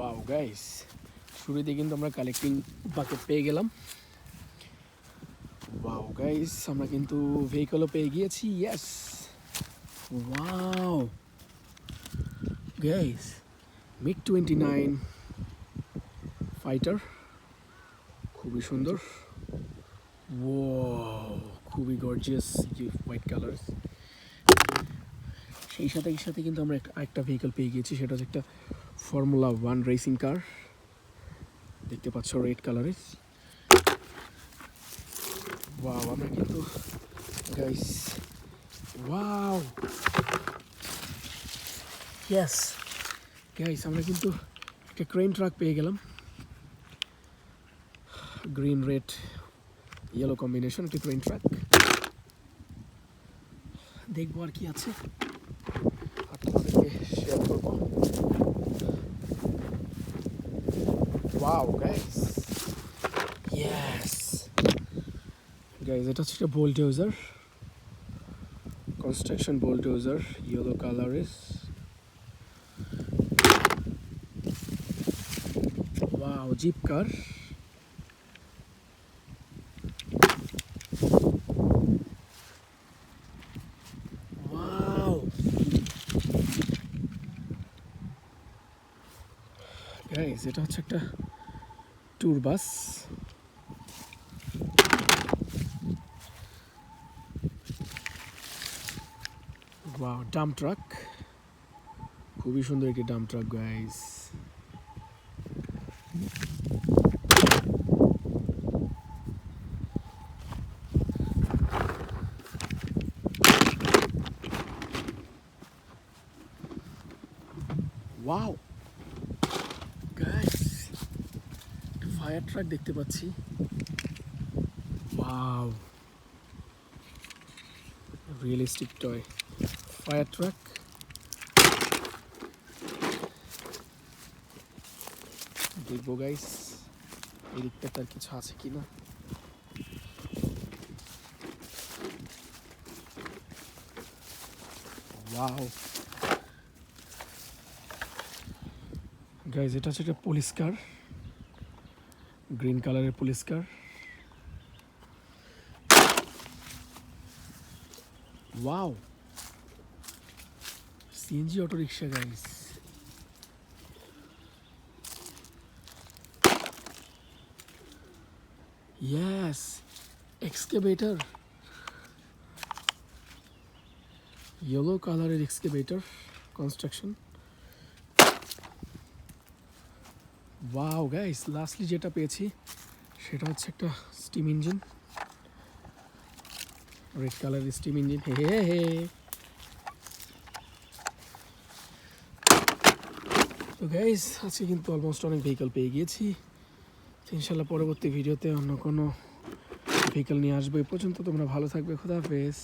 Wow guys, শুরুতে কিন্তু আমরা কালেক্টিং বাকেট পেয়ে গেলাম। ওয়াও গাইস, আমরা কিন্তু ভেহিকলও পেয়ে গিয়েছি। Yes, wow guys, MiG-29 fighter, খুবই সুন্দর। ওয়াও, খুবই গর্জিয়াস হোয়াইট কালার। সেই সাথে কিন্তু আমরা একটা ভেহিকল পেয়ে গিয়েছি, সেটা হচ্ছে একটা ফর্মুলা 1 রেসিং কার, দেখতে পাচ্ছ রেড কালারের। ওয়াও, আমরা কিন্তু গাইস, ওয়াও ইয়েস গাইস, আমরা কিন্তু একটা ক্রেন ট্রাক পেয়ে গেলাম। গ্রিন রেড ইয়েলো কম্বিনেশন, একটা ক্রেন ট্রাক। দেখবো আর কি আছে, আর তোমাদেরকে শেয়ার করবো। ওয়াও গাইস, ইয়েস গাইস, এটা হচ্ছে একটা বুলডোজার, কনস্ট্রাকশন বুলডোজার, ইয়েলো কালারের। ওয়াও, জিপ কার। ওয়াও গাইস, এটা হচ্ছে একটা ট্যুর বাস। ওয়াও, ডাম্প ট্রাক, খুবই সুন্দর একটি dump truck guys. Wow guys, fire truck দেখতে পাচ্ছি। Wow, realistic toy fire truck. দেখবো গাইস এই দিকটা তার কিছু আছে কিনা। ওয়াও গাইস, এটা হচ্ছে একটা পুলিশ কার, গ্রিন কালারের police car. Wow, CNG auto rickshaw guys. Yes, excavator, yellow কালারের excavator construction. Wow guys, lastly যেটা পেয়েছি সেটা হচ্ছে একটা স্টিম ইঞ্জিন, রেড কালারের স্টিম ইঞ্জিন। হে হে হে। তো গাইস, আজকে কিন্তু অলমোস্ট অনেক ভেহিকল পেয়ে গিয়েছি। ইনশাল্লাহ পরবর্তী ভিডিওতে অন্য কোনো ভেহিকল নিয়ে আসবো। এই পর্যন্ত তোমরা ভালো থাকবে, খোদা হাফেজ।